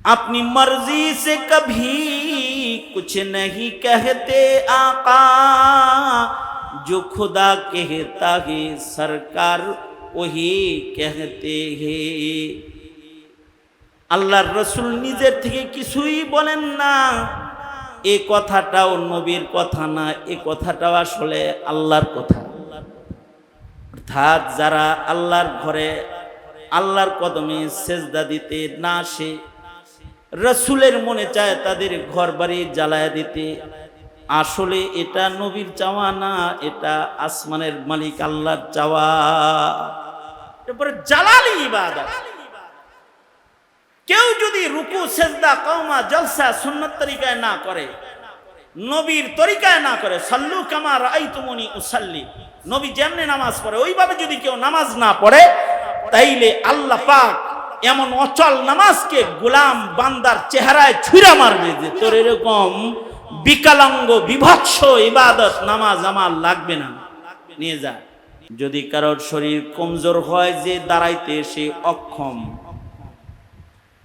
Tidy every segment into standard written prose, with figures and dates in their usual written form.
अपनी मर्जी से कभी कुछ नहीं कहते आका, जो खुदा कहता है सरकार वही कहते हैं। আল্লাহর রাসূল নিজের থেকে কিছুই বলেন না। এই কথাটাও নবীর কথা না, এই কথাটাও আসলে আল্লাহর কথা। অর্থাৎ যারা আল্লাহর ঘরে আল্লাহর কদমে সেজদা দিতে না আসে, রাসূলের মনে চায় তাদের ঘর বাড়ি জ্বালায়া দিতে, আসলে এটা নবীর চাওয়া না, এটা আসমানের মালিক আল্লাহর চাওয়া। এরপরে জালালি ইবাদত। কেউ যদি রুকু সেজদা কওমা জলসা সুন্নত তরিকায় না করে, নবীর তরিকায় না করে, সাল্লু কামা রাআইতুমুনি উসাল্লি, নবী যেমনি নামাজ পড়ে ওইভাবে যদি কেউ নামাজ না পড়ে, তাইলে আল্লাহ পাক এমন অচল নামাজকে গোলাম বান্দার চেহারায় ছুঁড়া মারবে যে তোর এরকম বিকলাঙ্গ বিভৎস ইবাদত নামাজ আমার লাগবে না, নিয়ে যা। যদি কারোর শরীর কমজোর হয় যে দাঁড়াইতে সে অক্ষম,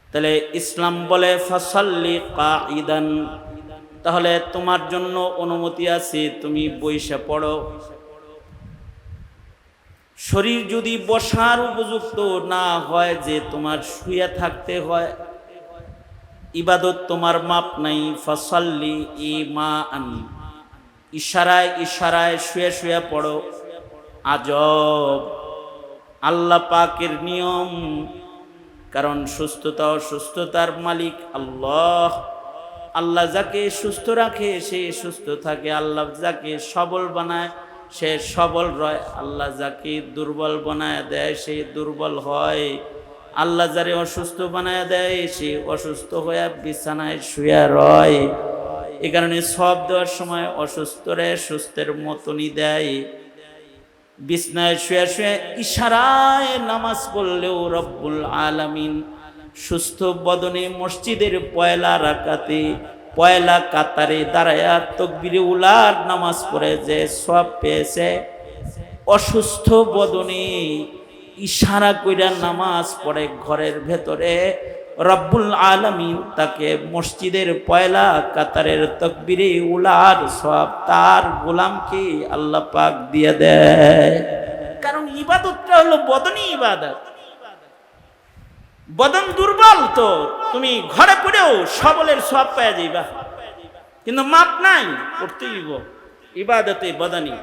তাহলে ইসলাম বলে ফাসাল্লি কাঈদান, তাহলে তোমার জন্য অনুমতি আছে তুমি বইসা পড়ো। শরীর যদি বসার উপযুক্ত না হয় যে তোমার শুয়ে থাকতে হয়, ইবাদত তোমার মাপ নাই, ফাসাল্লি ইমান, ইশারায় ইশারায় শুয়ে শুয়ে পড়ো। আজব আল্লাহ পাকের নিয়ম, কারণ সুস্থতা অসুস্থতার মালিক আল্লাহ। আল্লাহ যাকে সুস্থ রাখে সে সুস্থ থাকে, আল্লাহ যাকে সবল বানায় সে সবল রয়, আল্লাহ যাকে দুর্বল বানায় দেয় সে দুর্বল হয়, আল্লাহ যারে অসুস্থ বানায় দেয় সে অসুস্থ হয়ে বিছানায় শুয়ে রয়। এ কারণে সব দেওয়ার সময় অসুস্থরে সুস্থের মতনই দেয়। বিছনায় শুয়ে শুয়ে ইশারায় নামাজ পড়লেও রব্বুল আলামিন সুস্থ বদনে মসজিদের পয়লা রাকাতে পয়লা কাতারে দাঁড়ায়া তাকবীরে উলার নামাজ পড়ে যে সওয়াব পেয়েছে, অসুস্থ বদনে ইশারা কইরা নামাজ পড়ে ঘরের ভেতরে, রব্বুল আলামিন তাকে মসজিদের পয়লা কাতারের তাকবীরে উলার সওয়াব তার গোলামকে আল্লাহ পাক দিয়ে দেয়। কারণ ইবাদতটা হলো বদনী ইবাদত। বদন দুর্বল তো তুমি ঘরে পড়েও সবলের সওয়াব পেয়ে যাইবা, কিন্তু মাপ নাই, করতেই হইব। ইবাদতে বদনী,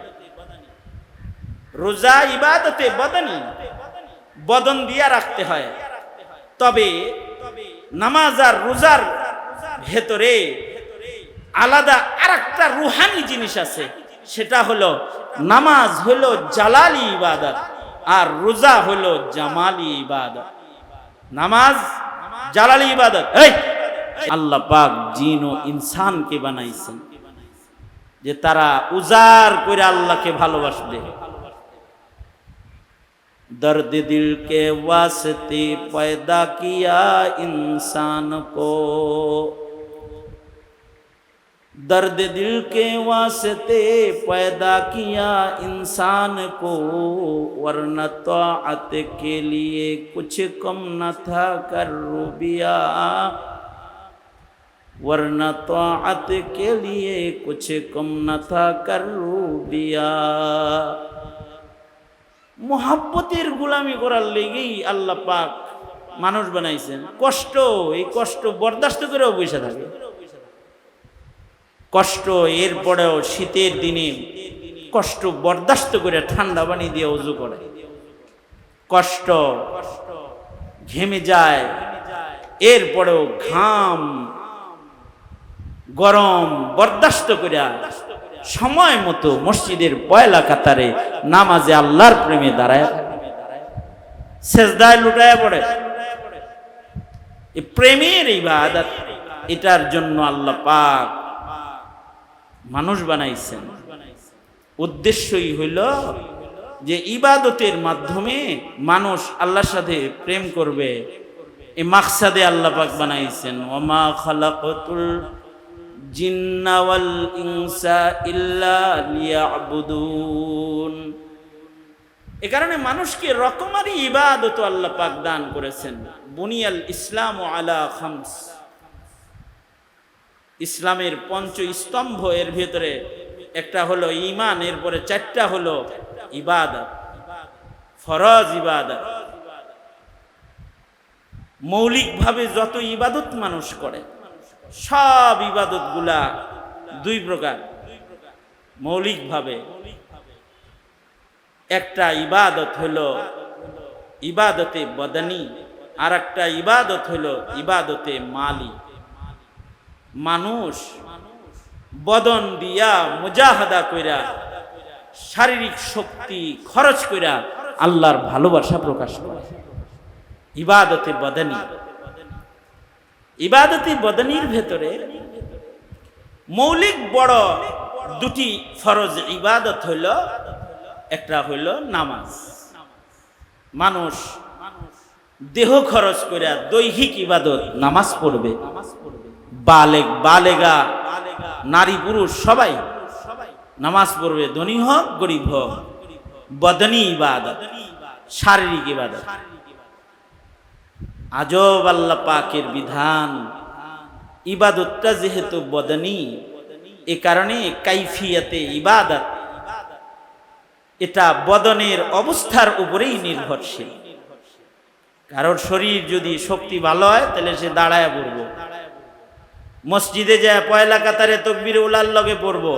রোজা ইবাদতে বদনী, বদন দিয়া রাখতে হয়। তবে নামাজ আর রোজার ভেতরে আলাদা আরেকটা রুহানি জিনিস আছে, সেটা হলো নামাজ হলো জালালি ইবাদত আর রোজা হলো জামালি ইবাদত। নামাজ জালালি ইবাদত। এই আল্লাহ পাক জিন ও ইনসানকে বানাইছেন যে তারা উজাড় করে আল্লাহকে ভালোবাসবে। दर्द दिल के वास्ते पैदा किया इंसान को, दर्द दिल के वास्ते पैदा किया इंसान को, वरना तौअत के लिए कुछ कम न था करूबिया, वरना तौअत के लिए कुछ कम न था करूबिया। মোহাব্বতের গোলামি করার লেগেই আল্লাহ পাক মানুষ বানাইছেন। কষ্ট, এই কষ্ট বরদাস্ত করেও বসে থাকে, কষ্ট এরপরেও শীতের দিনে কষ্ট বরদাস্ত করে ঠান্ডা পানি দিয়ে ওযু করে, কষ্ট ঘেমে যায়, এরপরেও ঘাম গরম বরদাস্ত করে সময় মতো মসজিদের পয়লা কাতারে নামাজে আল্লাহর প্রেমে দাঁড়ায়, সেজদায় লুটায় পড়ে। এই প্রেমের ইবাদত, এটার জন্য আল্লাহ পাক মানুষ বানাইছেন। উদ্দেশ্যই হইল যে ইবাদতের মাধ্যমে মানুষ আল্লাহর সাথে প্রেম করবে, এই মাকসাদে আল্লাহ পাক বানাইছেন। ওমা খালাকাতুল জিন্না ওয়াল ইনসা ইল্লা লিয়াবুদুন। এ কারণে মানুষকে রকমারি ইবাদত আল্লাহ পাক দান করেছেন। বুনিয়াল ইসলাম আলা খামস, ইসলামের পঞ্চ স্তম্ভ, এর ভিতরে একটা হলো ঈমান, এরপরে চারটা হলো ইবাদত, ফরজ ইবাদত। মৌলিকভাবে যত ইবাদত মানুষ করে সব ইবাদতগুলা দুই প্রকার। মৌলিকভাবে একটা ইবাদত হলো ইবাদতে বদনী, আর একটা ইবাদত হলো ইবাদতে মালি। মানুষ বদন দিয়া মুজাহাদা কইরা, শারীরিক শক্তি খরচ কইরা আল্লাহর ভালোবাসা প্রকাশ করে, ইবাদতে বদনী। ইবাদতে বদনীর ভেতরে মৌলিক বড় দুটি ফরজ ইবাদত হইল, একটা হইল নামাজ। মানুষ দেহ খরচ কইরা দৈহিক ইবাদত নামাজ পড়বে। বালেগ বালেগা, নারী পুরুষ সবাই নামাজ পড়বে, ধনী হোক গরিব হোক। বদনী ইবাদত, শারীরিক ইবাদত। আজব আল্লাহ পাকের বিধান। ইবাদতটা যেহেতু বদনী, এ কারণে কাইফিয়াতে ইবাদত এটা বদনের অবস্থার উপরেই নির্ভরশীল। কারোর শরীর যদি শক্তি ভালো হয় তাহলে সে দাঁড়ায় পড়বো, মসজিদে যায় পয়লা কাতারে তাকবীর উলার লগে পড়বো,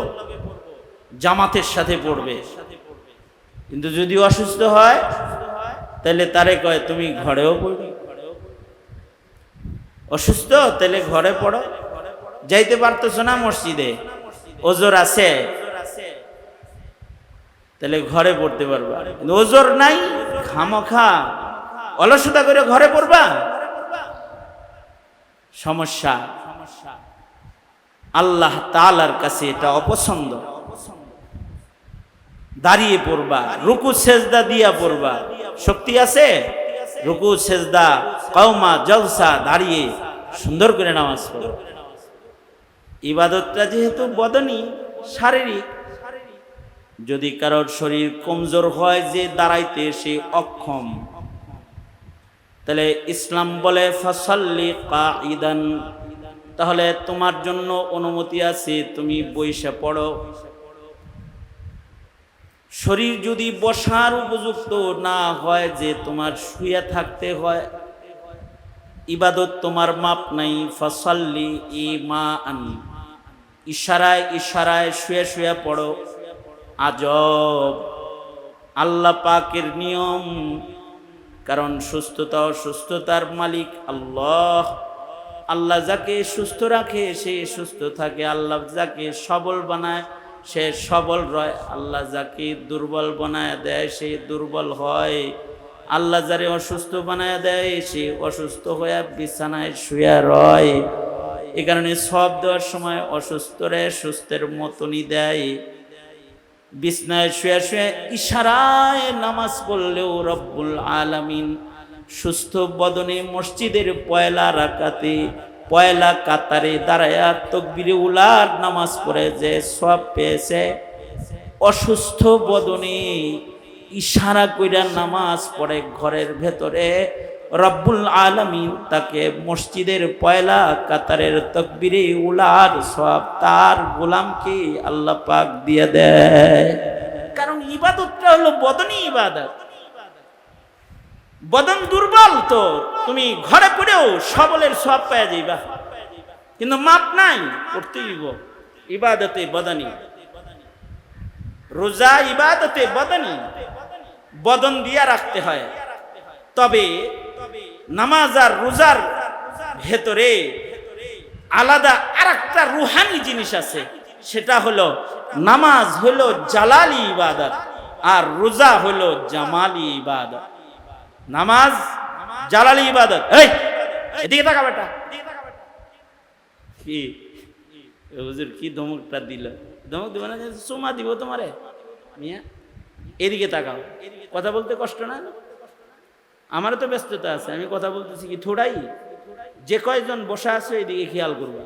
জামাতের সাথে পড়বে। কিন্তু যদি অসুস্থ হয় তাহলে তারে কয় তুমি ঘরেও পড়বে। অসুস্থ তাহলে ঘরে পড়ো, যাইতে পারতেছো না মসজিদে, ওজোর আছে তাহলে ঘরে পড়তে পারবা। কিন্তু ওজোর নাই, খামোখা অলসতা করে ঘরে পড়বা, সমস্যা। আল্লাহ তাআলার কাছে এটা অপছন্দ। দাঁড়িয়ে পড়বা, রুকু সেজদা দিয়া পড়বা। শক্তি আছে, রুকু সেজদা কওমা জলসা দাঁড়িয়ে সুন্দর করে নামাজ পড়ো। ইবাদতটা যেহেতু বদনী, শারীরিক, যদি কারোর শরীর কমজোর হয় যে দাঁড়াইতে সে অক্ষম, তাহলে ইসলাম বলে ফাসাল্লি কাঈদান, তাহলে তোমার জন্য অনুমতি আছে তুমি বইসা পড়ো। শরীর যদি বসার উপযুক্ত না হয় যে তোমার শুয়ে থাকতে হয়, ইবাদত তোমার মাপ নাই। ফাসাল্লি ইমান, ইশারায় ইশারায় শুয়ে শুয়ে পড়ো। আজব আল্লাহ পাকের নিয়ম। কারণ সুস্থতা অসুস্থতার মালিক আল্লাহ। আল্লাহ যাকে সুস্থ রাখে সে সুস্থ থাকে, আল্লাহ যাকে সবল বানায় সে সবল রয়, আল্লাহ যাকে দুর্বল বানায় দেয় সে দুর্বল হয়, আল্লাহ যারে অসুস্থ বানায় দেয় সে অসুস্থ হয়ে বিছানায় শুয়ে রয়। এ কারণে সব দেওয়ার সময় অসুস্থরে সুস্থের মতনই দেয়। বিছনায় শুয়ে শুয়ে ইশারায় নামাজ পড়লেও রব্বুল আলামিন সুস্থ বদনে মসজিদের পয়লা রাকাতে পয়লা কাতারে দাঁড়ায়া তাকবীরে উলার নামাজ পড়ে যে সওয়াব পেয়েছে, অসুস্থ বদনে ইশারা কইরা নামাজ পড়ে ঘরের ভেতরে, রব্বুল আলামিন তাকে মসজিদের পয়লা কাতারের তাকবীরে উলার সওয়াব তার গোলামকে আল্লাহ পাক দিয়ে দেয়। কারণ ইবাদতটা হলো বদনী ইবাদত। বদন দুর্বল তো তুমি ঘরে পড়েও সবলের সওয়াব পেয়ে যাইবা, কিন্তু মাপ নাই, করতেই হইব। ইবাদতে বদনী, রোজা ইবাদতে বদনী, বদন দিয়া রাখতে হয়। তবে নামাজ আর রোজার ভেতরে আলাদা আরেকটা রুহানি জিনিস আছে, সেটা হলো নামাজ হলো জালালি ইবাদত আর রোজা হলো জামালি ইবাদত। নামাজ জালালি ইবাদত। এই এদিকে তাকা বেটা, কি হুজুর কি ধমকটা দিল? ধমক দিব না, চুমা দিব তোমারে মিয়া। এদিকে তাকাও, কথা বলতে কষ্ট না? আমারও তো ব্যস্ততা আছে, আমি কথা বলতেছি কি থোড়াই? যে কয়জন বসা আছে এদিকে খেয়াল করবা।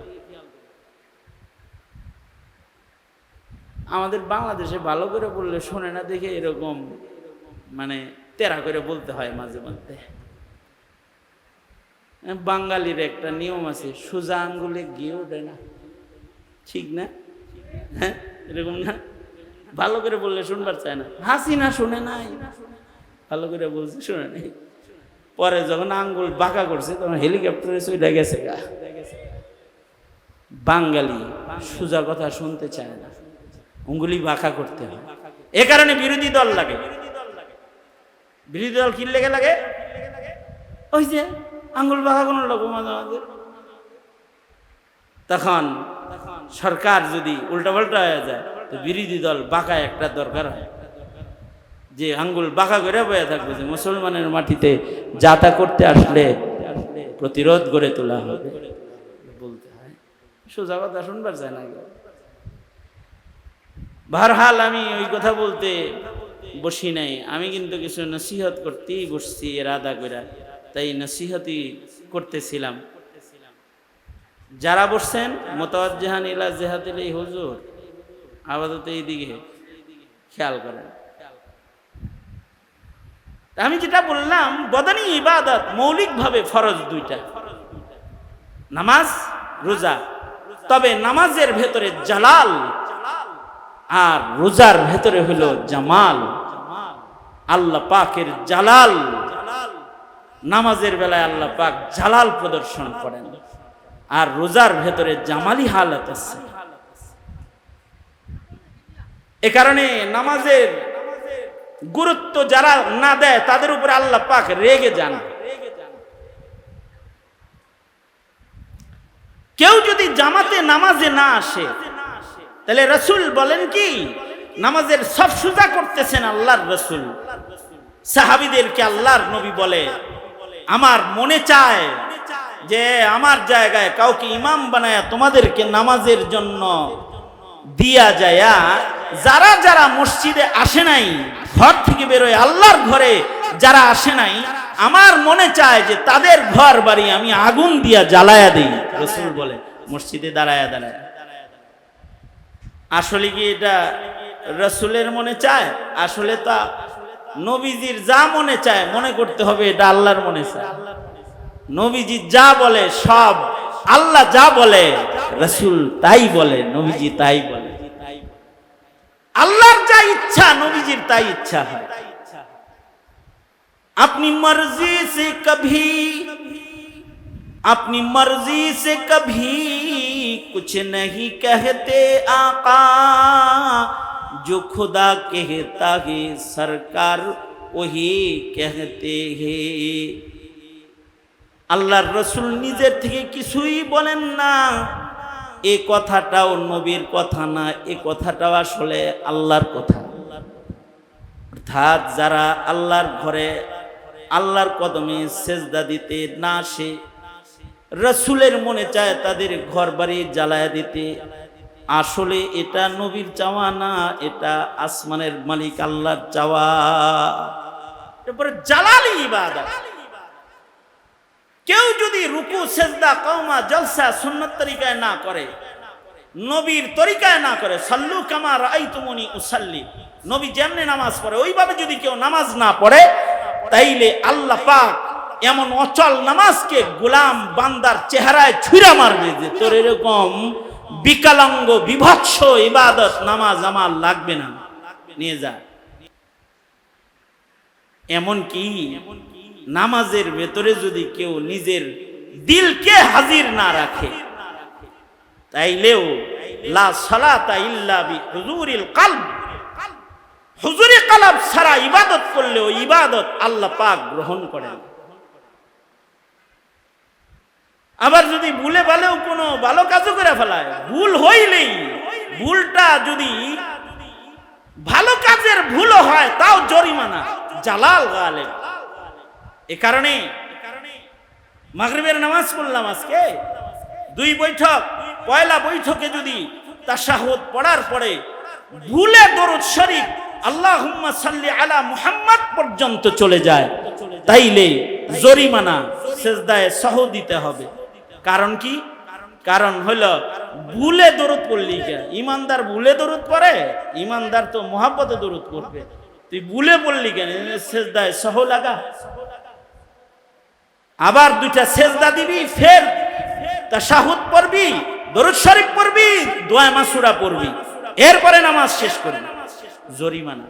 আমাদের বাংলাদেশে ভালো করে বললে শোনে না দেখে এরকম মানে তেরা করে বলতে হয় মাঝে মধ্যে। বাঙালির একটা নিয়ম আছে, সোজা আঙ্গুলে ঘিও দেয় না, ঠিক না? হ্যাঁ, এরকম না? ভালো করে বললে শুনবার চায় না। হাসিনা শুনে নাই, ভালো করে বলছে শুনে নাই। পরে যখন আঙ্গুল বাঁকা করছে তখন হেলিকপ্টারে চলে গেছে গা। বাঙালি সোজা কথা শুনতে চায় না, আঙ্গুলি বাঁকা করতে হয়। এ কারণে বিরোধী দল লাগে। বিরোধী দল কি লেগে লাগে? ওই যে আঙ্গুল বাঁকা কোন লোক মাঝে মাঝে, তখন সরকার যদি উল্টাপাল্টা হয়ে যায় তো বিরোধী দল বাঁকা একটা দরকার হয়, যে আঙ্গুল বাঁকা করে বয়ে থাকবে, যে মুসলমানের মাটিতে যাতা করতে আসলে প্রতিরোধ গড়ে তোলা হবে, বলতে হয়। সোজা কথা শুনবার চায় না। বহরহাল আমি ওই কথা বলতে বসি নাই, আমি কিন্তু কিছু নসিহত করতেই বসছি এরাদা করে, তাই নসিহতই করতেছিলাম। যারা বসছেন মুতাওয়াজ্জিহান ইলা জিহাতিল হুজুর, আপাতত এইদিকে খেয়াল করেন। আমি যেটা বললাম, বদানি ইবাদত মৌলিকভাবে ফরজ দুইটা, নামাজ রোজা। তবে নামাজের ভেতরে জালাল আর রোজার ভেতরে হলো জামাল। আল্লাহ পাকের জালাল, নামাজের বেলায় আল্লাহ পাক জালাল প্রদর্শন করেন, আর রোজার ভেতরে জামালি হালত আছে। এ কারণে নামাজের গুরুত্ব যারা না দেয় তাদের উপরে আল্লাহ পাক রেগে যান। কেউ যদি জামাতে নামাজে না আসে, তাহলে রাসূল বলেন কি, নামাজের সব সুজা করতেছেন আল্লাহর রাসূল। সাহাবীদেরকে আল্লাহর নবী বলে, আমার মনে চায় যে আমার জায়গায় কাউকে ইমাম বানায়া তোমাদেরকে নামাজের জন্য দিয়া যায়া, যারা যারা মসজিদে আসে নাই, ঘর থেকে বেরোয় আল্লাহর ঘরে যারা আসে নাই, আমার মনে চায় যে তাদের ঘর বাড়ি আমি আগুন দিয়া জ্বালায়া দিই। রাসূল বলে মসজিদে দাঁড়ায়া দাঁড়ায়। আসলে কি এটা রাসূলের মনে চায়? আসলে তা নবীজির যা মনে চায় মনে করতে হবে এটা আল্লাহর মনে চায়। নবীজি যা বলে সব, আল্লাহ যা বলে রাসূল তাই বলে, নবীজি তাই বলে। আল্লাহর যা ইচ্ছা নবীজির তাই ইচ্ছা হয়। अपनी मर्जी से कभी, अपनी मर्जी से कभी कुछ नहीं कहते आका, जो खुदा कहता है सरकार वही कहते हैं। আল্লাহর রাসূল নিজের থেকে কিছুই বলেন না। এই কথাটাও নবীর কথা না, এই কথাটাও আসলে আল্লাহর কথা। অর্থাৎ যারা আল্লাহর ঘরে আল্লাহর কদমে সেজদা দিতে না আসে, রাসূলের মনে চায় তাদের ঘর বাড়ি জ্বালায়া দিতে। আসলে এটা নবীর চাওয়া না, এটা আসমানের মালিক আল্লাহর চাওয়া। এরপরে জালালি ইবাদত। কেউ যদি রুকু সেজদা কওমা জলসা সুন্নত তরিকায় না করে, নবীর তরিকায় না করে, সাল্লু কামা রাআইতুমুনি উসাল্লি, নবী যেমনি নামাজ পড়ে ওইভাবে যদি কেউ নামাজ না পড়ে, তাইলে আল্লাহ পাক এমন অচল নামাজকে গোলাম বান্দার চেহারায় ছুঁড়া মারবে যে তোর এরকম বিকলাঙ্গ বিভৎস ইবাদত নামাজ আমার লাগবে না, নিয়ে যা। এমন কি নামাজের ভেতরে যদি কেউ নিজের দিলকে হাজির না রাখে, তাইলেও লা সালাতা ইল্লা বিহুজুরিল কলব, হুজুরি কলব ছাড়া ইবাদত করলেও ইবাদত আল্লাহ পাক গ্রহণ করেন। আবার যদি ভুলে ভালেও কোনো ভালো কাজও করে ফেলায়, ভুল হইলেই, ভুলটা যদি ভালো কাজের ভুলও হয় তাও জরিমানা, জালাল গালেব। এ কারণে মাগরিবের নামাজ পড়লাম আজকে, দুই বৈঠক, পয়লা বৈঠকে যদি তাশাহুদ পড়ার পরে ভুলে দরুদ শরীফ আল্লাহুম্মা সাল্লি আলা মুহাম্মদ পর্যন্ত চলে যায়, তাইলে জরিমানা, সেজদায়ে সাহু দিতে হবে। কারণ কি? কারণ হলো ভুলে দরুদ পড়লি কে? ইমানদার ভুলে দরুদ পড়ে? ইমানদার তো মুহাব্বতে দরুদ পড়বে। তুই ভুলে পড়লি কেন? সেজদায়ে সাহু লাগা। আবার দুইটা সেজদা দিবি, ফের তাশাহুদ পড়বি, দরুদ শরীফ পড়বি, দোয়া মাসুরা পড়বি, এরপরে নামাজ শেষ করবি। জরিমানা,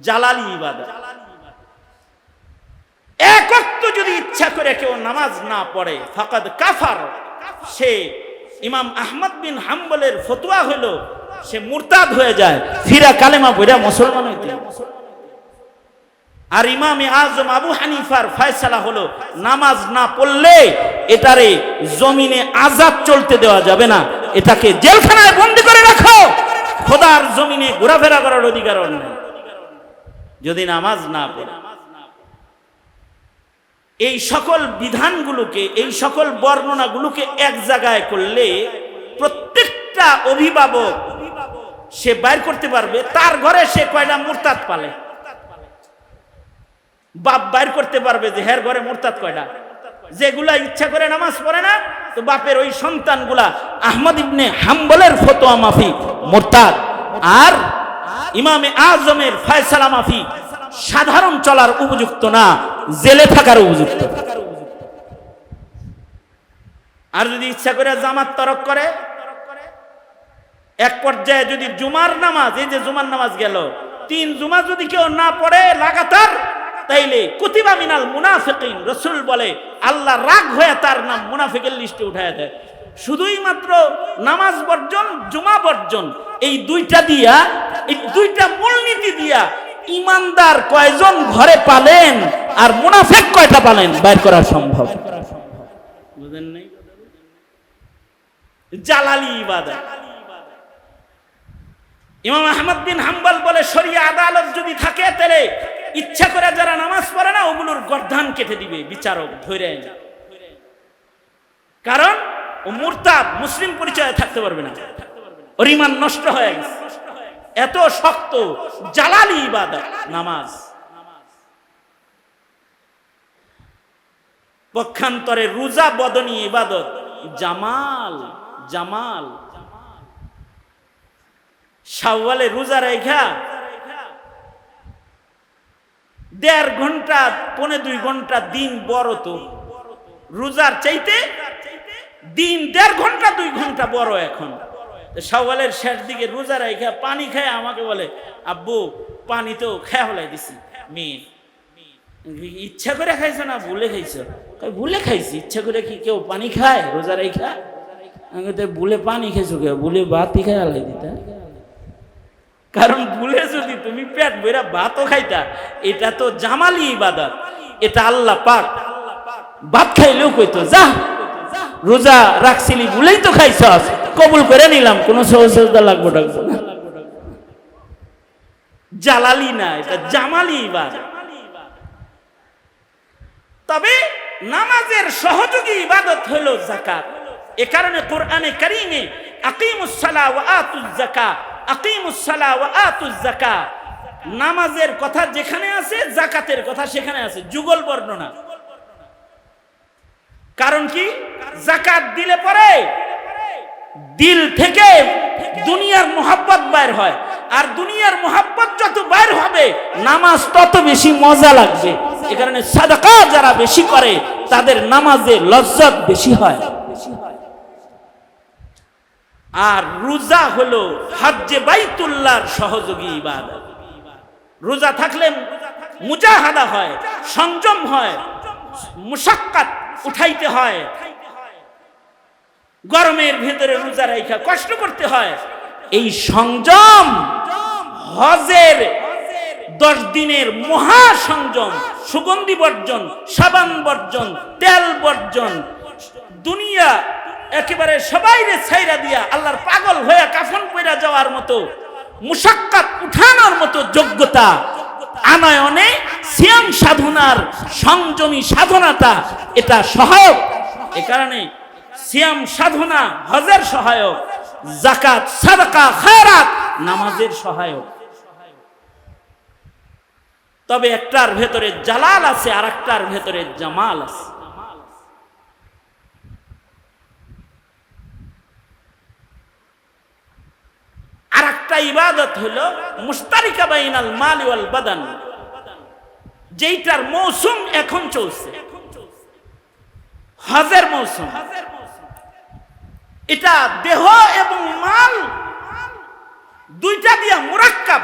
জালালি ইবাদত। এক ওয়াক্ত যদি ইচ্ছা করে কেউ নামাজ না পড়ে ফাকাদ কাফার, সে ইমাম আহমদ বিন হাম্বলের ফতোয়া হলো সে মুরতাদ হয়ে যায়, ফিরা কালেমা পড়া মুসলমান হইতে। আর ইমামে আজম আবু হানিফার ফয়সালা হলো নামাজ না পড়লে এটারে জমিনে আযাব চলতে দেওয়া যাবে না, এটাকে জেলখানায় বন্দী করে রাখো, খোদার জমিনে ঘোরাফেরা করার অধিকার নেই যদি নামাজ না পড়ে। এই সকল বিধানগুলোকে, এই সকল বর্ণনাগুলোকে এক জায়গায় করলে প্রত্যেকটা অভিভাবক সে বাইর করতে পারবে তার ঘরে সে কয়টা মুরতাদ পালে। বাপ বাইর করতে পারবে যে হের ঘরে মুরতাদ কয়টা, যেগুলা ইচ্ছা করে নামাজ পড়ে না, তো বাপের ওই সন্তানগুলা আহমদ ইবনে হাম্বলের ফতোয়া মাফিক মুরতাদ, আর ইমামে আজমের ফয়সালা মাফিক সাধারণ চলার উপযুক্ত না, জেলে থাকার উপযুক্ত। আর যদি ইচ্ছা করে জামাত তরক করে, এক পর্যায়ে যদি জুমার নামাজ, এই যে জুমার নামাজ গেল, 3 জুমা যদি কেউ না পড়ে লাগাতার, তাইলে কুতিবা মিনাল মুনাফিকিন, রাসূল বলে আল্লাহ রাগ হয়ে তার নাম মুনাফিকের লিস্টে উঠায় দেয়। শুধুই মাত্র নামাজ বর্জন, জুমা বর্জন, এই দুইটা দিয়া, এই দুইটা মূলনীতি দিয়া ইমানদার কয়জন ঘরে পালেন আর মুনাফিক কয়টা পালেন বাইর করা সম্ভব। বুঝেন নাই? জালালি ইবাদত। ইমাম আহমদ বিন হাম্বল বলে শরিয়া আদালত যদি থাকে তাহলে ইচ্ছা করে যারা নামাজ পড়ে না ওগুলোর গর্দান কেটে দিবে বিচারক ধরে, কারণ ও মুরতাদ, মুসলিম পরিচয়ে থাকতে পারবে না, ওর ঈমান নষ্ট হয়ে গেছে। এত শক্ত জালালি ইবাদত নামাজ। পক্ষান্তরে রোজা বদনী ইবাদত, জামাল জামাল। শাওয়ালে রোজা রেখা 1.5 ঘন্টা 1.25 ঘন্টা দিন বড়, তো রোজার চাইতে দিন 1.5 ঘন্টা 2 ঘন্টা বড়। এখন শাওয়ালের শেষ দিকে রোজা রেখা পানি খায় আমাকে বলে, আব্বু পানি তো খেয়া হলাই দিছি। মেয়ে, ইচ্ছা করে খাইছো না ভুলে খাইছো? ভুলে খাইছি। ইচ্ছা করে কি কেউ পানি খায় রোজা রেখা? ভুলে পানি খেয়েছো কেউ? ভুলে ভাতই খায় হালাই দিতা। কারণ ভুলে যদি তুমি পেট ভরা ভাতও খাইতা, এটা তো জামালি ইবাদত, এটা আল্লাহ পাক ভাত খাইলেও কইতো যা রোজা রাখছিলি ভুলেই তো খাইছস, কবুল করে নিলাম, কোনো সহজতা লাগবো ডাকবো না। জালালি না, এটা জামালি ইবাদত। তবে নামাজের সহযোগী ইবাদত হলো যাকাত। এ কারণে কোরআনে কারীমে আকিমুস সালাহ ওয়া আতুজ যাকাত, আকিমুস সালাহ ওয়া আতুজ যাকাত, নামাজের কথা যেখানে আছে যাকাতের কথা সেখানে আছে, যুগল বর্ণনা। কারণ কি? যাকাত দিলে পরে দিল থেকে দুনিয়ার মোহাব্বত বাইর হয়, আর দুনিয়ার মোহাব্বত যত বাইর হবে নামাজ তত বেশি মজা লাগবে। এ কারণে সাদাকা যারা বেশি করে তাদের নামাজে লজ্জত বেশি হয়। আর রোজা হলো হজ্জে বাইতুল্লাহর সহযোগী ইবাদত। রোজা থাকলে মুজাহাদা হয়, সংযম হয়, মুশাক্কাত উঠাইতে হয়, গরমের ভেতরে রোজা রাখা কষ্ট করতে হয়। এই সংযম হজের 10 দিনের মহা সংযম, সুগন্ধি বর্জন, সাবান বর্জন, তেল বর্জন, দুনিয়া একেবারে সবাইরে ছাইরা দিয়া আল্লাহর পাগল হয়ে কাফন পইরা যাওয়ার মতো মুশাক্কাত উঠানোর মতো যোগ্যতা আনয়নে সিয়াম সাধনার সংযমী সাধনাটা এটা সহায়ক। এ কারণে সিয়াম সাধনা হজের সহায়ক, যাকাত সাদাকা খায়রাত নামাজের সহায়ক। তবে একটার ভেতরে জালাল আছে আর একটার ভেতরে জামাল আছে। আর একটা ইবাদত হলো মুশতারিকা বাইনাল মাল ওয়াল বাদান, যেইটার মৌসুম এখন চলছে। হজের মৌসুম। এটা দেহ এবং মাল দুইটা দিয়া মুরাক্কাব।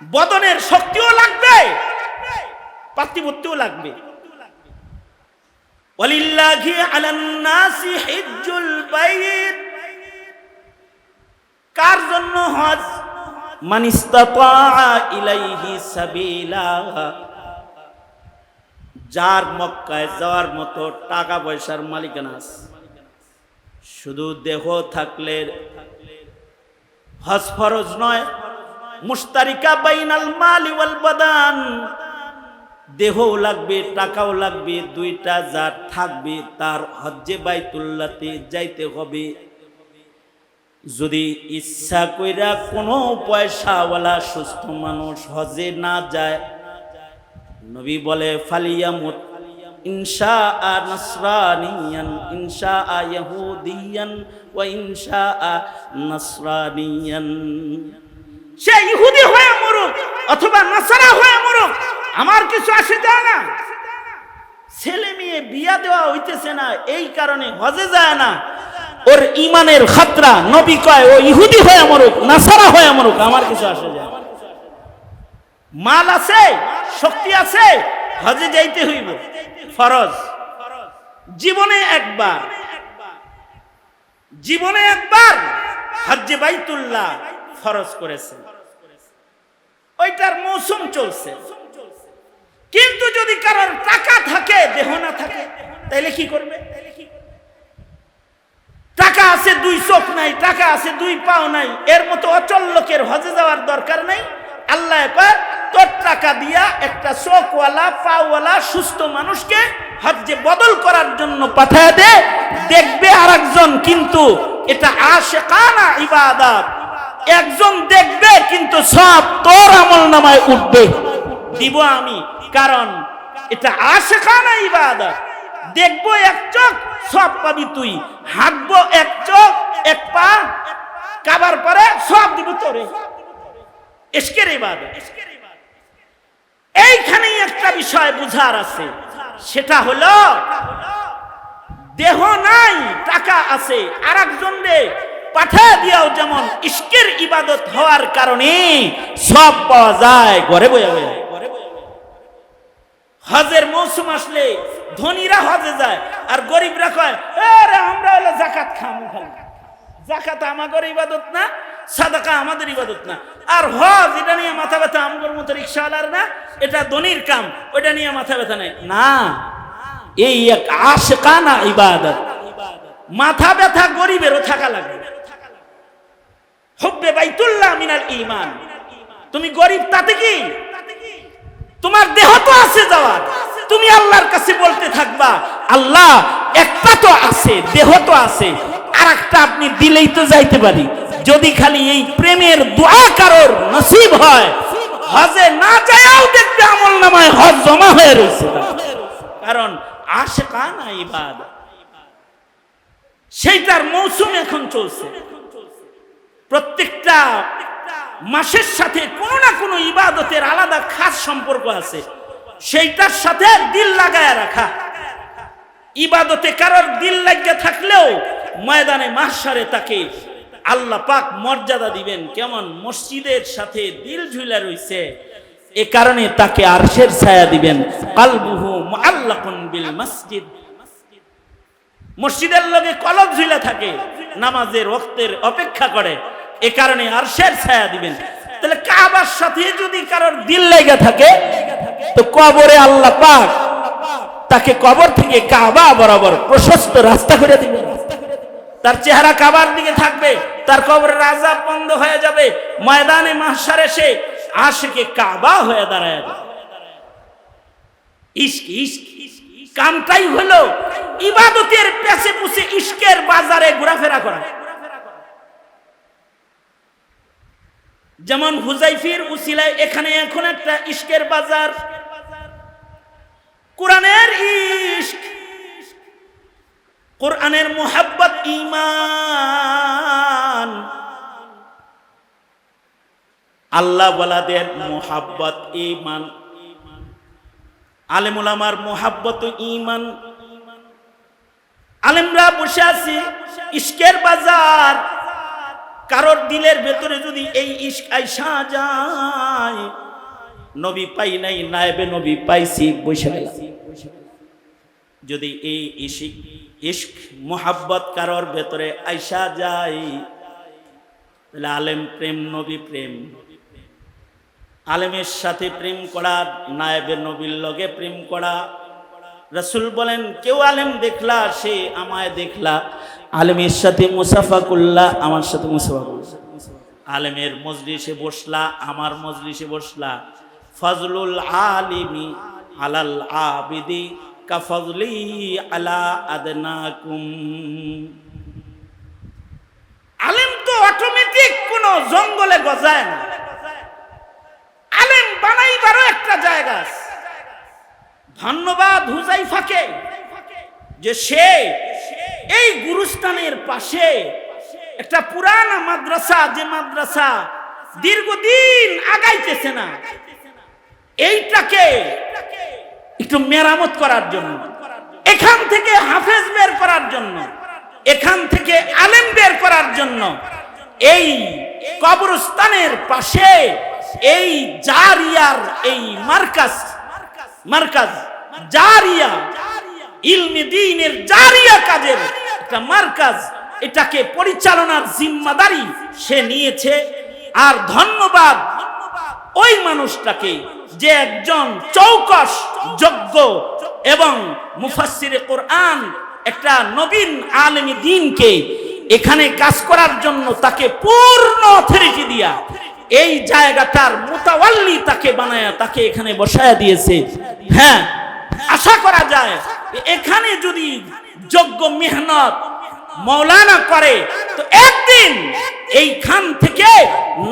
বদনের শক্তিও লাগবে, পাতিবত্যও লাগবে। ওয়ালিল্লাহি আলান নাসি হিজ্জুল বাইত, কার জন্য হজ? মান ইসতাতা ইলাইহি সাবিলা, যার মক্কায় যাওয়ার মতো টাকা পয়সার মালিকানা আছে। শুধু দেহ থাকলে হজ ফরজ নয়। মুশতারিকা বাইনাল মালি ওয়াল বাদান, দেহও লাগবে টাকাও লাগবে, দুইটা যার থাকবে তার হজ্জে বাইতুল্লাহতে যাইতে হবে। যদি ইচ্ছা কইরা কোনো পয়সাওয়ালা সুস্থ মানুষ হজে না যায়, নবী বলে ফালিয়ামুত ইনশাআ নাসরানিয়ান ইনশাআ ইহুদিয়ান ওয়া ইনশাআ নাসরানিয়ান, সে ইহুদি হয়ে মরুক অথবা নাসারা হয়ে মরুক, আমার কিছু আসে যায় না। ছেলে মেয়ে বিয়া দেওয়া হইতেছে না, এই কারণে হজে যায় না। ওর ইমানের খাতরা, নবী কয় ও ইহুদি হয়ে মরুক নাসারা হয়ে মরুক, আমার কিছু আসে যায় না। মাল আছে, শক্তি আছে, হজে যাইতে হইব, ফরজ। জীবনে একবার, জীবনে একবার হজ্জে বাইতুল্লাহ ফরজ করেছেন, ওইটার মৌসুম চলছে। কিন্তু যদি কারোর টাকা থাকে দেহ না থাকে, তাইলে কি করবে? টাকা আছে দুই চোখ নাই, টাকা আছে দুই পাও নাই, এর মতো অচল লোকের হজে যাওয়ার দরকার নাই। আল্লাহ কয় তোর টাকা দিয়া একটা চোখওয়ালা পাওয়ালা সুস্থ মানুষকে হজ্জে বদল করার জন্য পাঠায় দে, দেখবে আরেকজন, কিন্তু এটা আশিকানা ইবাদত। একজন দেখবে কিন্তু সব তোর আমলনামায় উঠবে, দিব আমি, কারণ এটা আশিকানা ইবাদত। দেখবো এক চোখ, সব পাবি তুই। হাঁটবো এক চোখ এক পা, কাবার পরে সব দিব তোরে। ইশকের ইবাদত। এইখানেই একটা বিষয় বুঝার আছে, সেটা হলো দেহ নাই টাকা আছে, আরেকজন রে পাঠায় দিয়াও যেমন ইশকের ইবাদত হওয়ার কারণে সব পাওয়া যায় ঘরে বসে বসে। হজের মৌসুম আসলে ধনীরা হজে যায়, আর গরিবরা কয় আরে আমরা হলো যাকাত খামু। খালি যাকাত আমাদের ইবাদত না, সাদাকা আমাদের ইবাদত না। আর হজ এটা নিয়ে মাথা ব্যথা আমগর মতো রিক্সাওয়ালার না, এটা ধনীর কাম, ওইটা নিয়ে মাথা ব্যথা নেই না। এই এক আশিকানা ইবাদত। মাথা ব্যথা গরিবেরও থাকা লাগবে। হুব্বে বাইতুল্লাহ মিনাল ঈমান। তুমি গরিব তাতে কি, তোমার দেহ তো আছে যাওয়ার, তুমি আল্লাহর কাছে বলতে থাকবা আল্লাহ একটা তো আছে, দেহ তো আছে, আর একটা আপনি দিলেই তো যাইতে পারি। যদি খালি এই প্রেমের দোয়া কারোর নসিব হয়, হজে না যায়ও দেখবে আমলনামায় হজ জমা হয়ে রয়েছে, কারণ আশিকানা ইবাদত। সেইটার মৌসুম এখন চলছে। প্রত্যেকটা মাসের সাথে কোনো না কোনো ইবাদতের আলাদা খাস সম্পর্ক আছে, সেইটার সাথে দিল লাগায় রাখা। ইবাদতে কারোর দিল লাগিয়ে থাকলেও ময়দানে মাহশারে তাকে আল্লাহ পাক মর্যাদা দিবেন। কেমন? মসজিদের সাথে দিল ঝুলা রইছে, এ কারণে তাকে আরশের ছায়া দিবেন। কালবুহু মুআল্লাকুন বিল মসজিদ। মসজিদের লগে কলব ঝুলা থাকে, নামাজের ওয়াক্তের অপেক্ষা করে, এ কারণে আরশের ছায়া দিবেন। তাহলে কাবার সাথে যদি কারোর দিল লেগে থাকে, তো কবরে আল্লাহ পাক তাকে কবর থেকে কাবা বরাবর প্রশস্ত রাস্তা করে দিবেন। তার চেহারা কাবার দিকে থাকবে, তার কবরের আযাব বন্ধ হয়ে যাবে। ময়দানে মাহশারে সে আশিকে কাবা হয়ে দাঁড়ায় যাবে। ইশক ইশক কামটাই হলো ইবাদতের পেছে পুছে ইশকের বাজারে ঘোরাফেরা করা। যেমন হুজাইফির উসিলায় এখানে এখন একটা ইশকের বাজার, কোরআনের ইশক, কোরআনের মুহাব্বত ঈমান, আল্লাহ ওয়ালাদের মুহাব্বত ঈমান, আলেম উলামার মুহাব্বত ঈমান, আলেমরা বসে আছি ইশকের বাজার, কারোর দিলের ভেতরে যদি এই ইশক আইসা যায়, নবী পাই নাই নায়েবে নবী পাইছি বসে গেলাম। যদি এই ইশক মোহাব্বত কারোর ভেতরে আইসা যায়, তাহলে আলেম প্রেম, নবী প্রেম। আলেমের সাথে প্রেম করা, নায়েবে নবীর লগে প্রেম করা। রাসূল বলেন, কেউ আলেম দেখলা সে আমায় দেখলা, আলেমের সাথে মুসাফা করলা আমার সাথে মুসাফা করলা, আলেমের মজলিসে বসলা আমার মজলিসে বসলা। ফজলুল আলিমি আলাল আবিদি কাফজলি আলা আদনাকুম। আলেম তো অটোমেটিক কোন জঙ্গলে গজায় না, আলেম বানাইবারও একটা জায়গা আছে। ধন্যবাদ হুযায়ফাকে যে সে এই গুরুস্থানের পাশে একটা পুরানা মাদ্রাসা, যে মাদ্রাসা দীর্ঘদিন আগাইতেছে না, এইটাকে একটু মেরামত করার জন্য, এখান থেকে হাফেজ বের করার জন্য, এখান থেকে আলেম বের করার জন্য এই কবরস্থানের পাশে এই জারিয়ার এই মার্কাজ জারিয়া, ইলমে দ্বীনের জারিয়া কাজের একটা মার্কাজ, এটাকে পরিচালনার জিম্মাদারি সে নিয়েছে। আর ধন্যবাদ ওই মানুষটাকে যে একজন চৌকস যোগ্য এবং মুফাসসিরে কোরআন, একটা নবীন আলেমী দ্বীনকে এখানে কাজ করার জন্য তাকে পূর্ণ অথরিটি দিয়া এই জায়গাটার মুতাওয়াল্লি তাকে বানায়া তাকে এখানে বসায়া দিয়েছে। হ্যাঁ, আশা করা যায় এখানে যদি যোগ্য মেহনত মাওলানা করে তো একদিন এইখান থেকে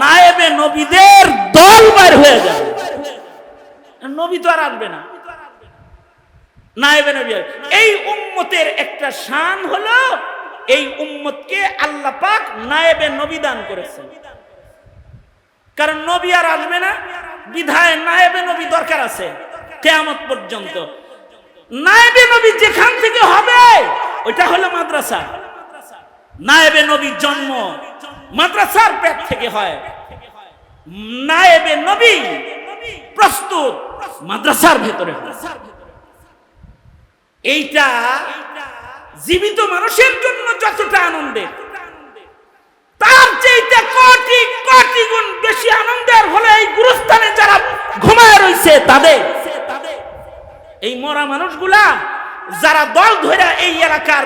নায়েবে নবীদের দল বের হয়ে যাবে। নবী তো আর আসবে না, নায়েবে নবী। এই উম্মতের একটা শান হলো এই উম্মতকে আল্লাহ পাক নায়েবে নবী দান করেছেন। কারণ নবী আর আসবে না, বিধায় নায়েবে নবী দরকার আছে কিয়ামত পর্যন্ত। নায়েবে নবী যেখান থেকে হবে ওইটা হলো মাদ্রাসা। নায়েবে নবীর জন্ম মাদ্রাসার পেট থেকে হয়, নায়েবে নবী প্রস্তুত মাদ্রাসার ভেতরে হয়। এইটা জীবিত মানুষের জন্য যতটা আনন্দের, তার চাইতে কোটি কোটি গুণ বেশি আনন্দের হলো এই গুরুস্থানে যারা ঘুমায় রয়েছে তাদের। এই মরা মানুষগুলা যারা দল ধরে এই এলাকার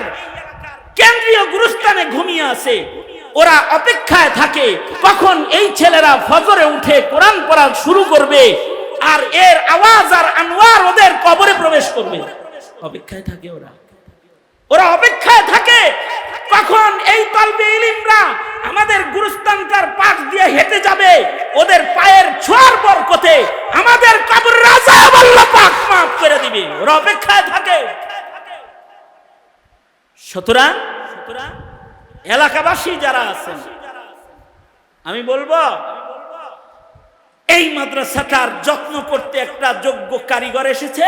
কেন্দ্রীয় গুরুস্থানে ঘুমিয়ে আছে, ওরা অপেক্ষায় থাকে কখন এই ছেলেরা ফজরে উঠে কোরআন পড়া শুরু করবে আর এর আওয়াজ আর আনোয়ার ওদের কবরে প্রবেশ করবে। অপেক্ষায় থাকে ওরা অপেক্ষায় থাকে কখন এই তলবে ইলমরা আমাদের গুরুস্থানটার পাশ দিয়ে হেঁটে যাবে, ওদের পায়ের ছোঁয়ার বরকতে আমাদের কবর রাজা আল্লাহ পাক মাফ করে দিবে। ওরা অপেক্ষায় থাকে। সুতরাং এলাকাবাসী যারা আছেন, আমি বলবো এই মাদ্রাসাটার যত্ন করতে একটা যোগ্য কারিগর এসেছে।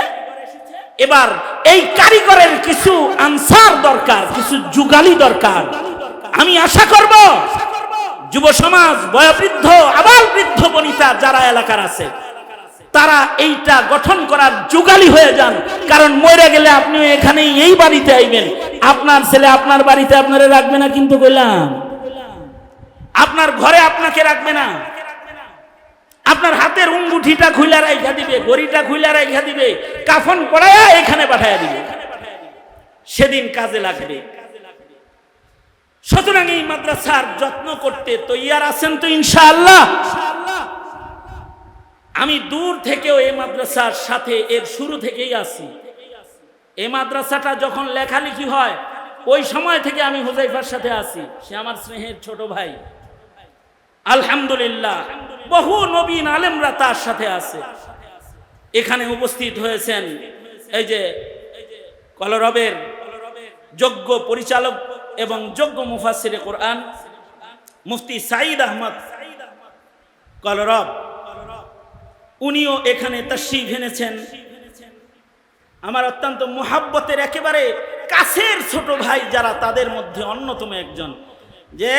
এবার এই কারিগরের কিছু আনসার দরকার, কিছু যুগালি দরকার। আমি আশা করব যুব সমাজ, বয়োবৃদ্ধ, আবাল বৃদ্ধ বনিতা যারা এলাকার আছে তারা এইটা গঠন করার যুগালি হয়ে যান। কারণ মরে গেলে আপনি এখানেই এই বাড়িতে আইবেন, আপনার ছেলে আপনার বাড়িতে আপনারে রাখবে না, কিন্তু কইলাম আপনার ঘরে আপনাকে রাখবে না, আপনার হাতের উঙ্গুঠিটা খুইলা রাইখা দিবে, ঘড়িটা খুইলা রাইখা দিবে, কাফন পরায়া এখানে পাঠায়া দিবে, সেদিন কাজে লাগবে। সুতরাং এই মাদ্রাসার যত্ন করতে তৈয়ার আছেন তো ইনশাআল্লাহ? আমি দূর থেকেও এই মাদ্রাসার সাথে এর শুরু থেকেই আছি। এই মাদ্রাসাটা যখন লেখালেখি হয় ওই সময় থেকে আমি হুযায়ফার সাথে আছি। সে আমার স্নেহের ছোট ভাই। আলহামদুলিল্লাহ বহু নবীন আলেমরা তার সাথে আছে। এখানে উপস্থিত হয়েছেন এই যে কলরবের যোগ্য পরিচালক এবং যোগ্য মুফাসসিরে কোরআন মুফতি সাঈদ আহমদ কলরব, উনিও এখানে তাশরীফ এনেছেন। আমার অত্যন্ত মুহাব্বতের একেবারে কাছের ছোট ভাই যারা, তাদের মধ্যে অন্যতম একজন, যে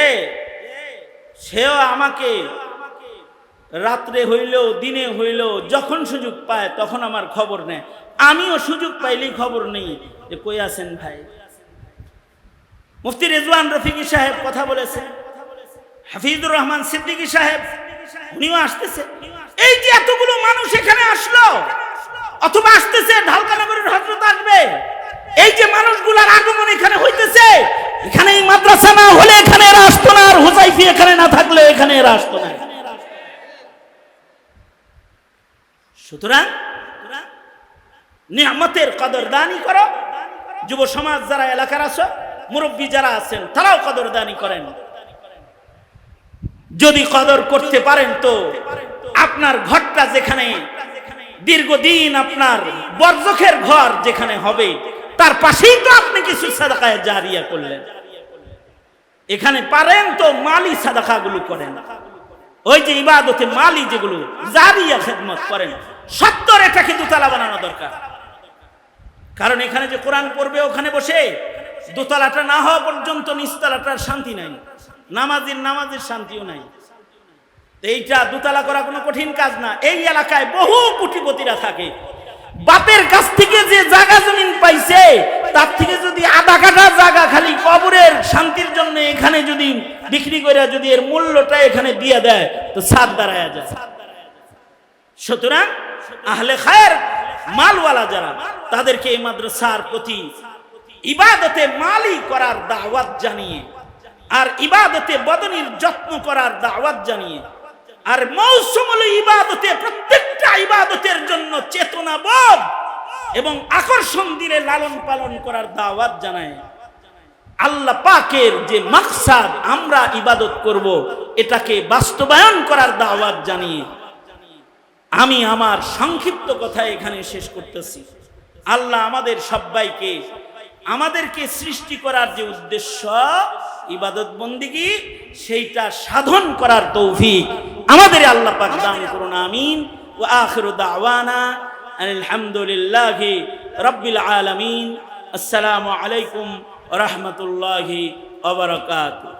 সেও আমাকে রাত্রে হইলেও দিনে হইলেও যখন সুযোগ পায় তখন আমার খবর নেয়, আমিও সুযোগ পাইলেই খবর নেই যে কই আছেন ভাই। মুফতি রিজওয়ান রফিকি সাহেব কথা বলেছে, হাফিজুর রহমান সিদ্দিকী সাহেব উনিও আসতেছে। এই যে এতগুলো মানুষ এখানে আসলো অথবা আসতেছে, ঢালকানগরের হযরত আসবে, এই যে মানুষগুলোর আগমন এখানে হইতেছে, এখানে এই মাদ্রাসা না হলে এখানে এরা আসতো না, আর হুজাইফি এখানে না থাকলে এখানে এরা আসতো না। সুতরাং নিয়ামতের কদরদানি করো। যুব সমাজ যারা এলাকার আছো, মুরব্বী যারা আছেন, তারাও কদরদানি করেন। যদি কদর করতে পারেন তো আপনার ঘরটা যেখানে দীর্ঘদিন আপনার বরজখের ঘর যেখানে হবে, তার পাশেই তো আপনি কিছু সাদাকায়ে জারিয়া করলেন। এখানে পারেন তো মালি সাদাকাগুলো করেন, ওই যে ইবাদতে মালি যেগুলো জারিয়া খেদমত করেন। 70 এটাকে দোতলা বানানো দরকার। কারণ এখানে যে কোরআন পড়বে ওখানে বসে দোতলাটা না হওয়া পর্যন্ত নিচতলাটার শান্তি নাই, নামাজের শান্তিও নাই। এইটা দোতলা করা কোনো কঠিন কাজ না। এই এলাকায় বহু কোটিপতিরা থাকে, বাপের কাছ থেকে যে জায়গা জমিন পাইছে তার থেকে যদি আধা কাঠা জায়গা খালি কবরের শান্তির জন্য এখানে যদি বিক্রি করে যদি এর মূল্যটা এখানে দিয়ে দেয় তো ছাদ দাঁড়ায় যায়। সুতরাং আহলে খায়ের মালওয়ালা যারা, তাদেরকে এই মাদ্রাসার প্রতি ইবাদতে মালি করার দাওয়াত জানিয়ে, আর ইবাদতে বদনির যত্ন করার দাওয়াত জানিয়ে, আর মৌসুমুল ইবাদতে প্রত্যেকটা ইবাদতের জন্য চেতনাবোধ এবং আকর্ষণ দিয়ে লালন পালন করার দাওয়াত জানায়। আল্লাহ পাকের যে মাকসাদ আমরা ইবাদত করব, এটাকে বাস্তবায়ন করার দাওয়াত জানিয়ে আমি আমার সংক্ষিপ্ত কথা এখানে শেষ করতেছি। আল্লাহ আমাদের সবাইকে, আমাদেরকে সৃষ্টি করার যে উদ্দেশ্য ইবাদত বন্দিগি, সেইটা সাধন করার তৌফিক আমাদের আল্লাহ পাক দান করুন। আমিন। ওয়া আখিরু দাওয়ানা আলহামদুলিল্লাহি রাব্বিল আলামিন। আসসালামু আলাইকুম ওয়া রাহমাতুল্লাহি ওয়া বারাকাতুহু।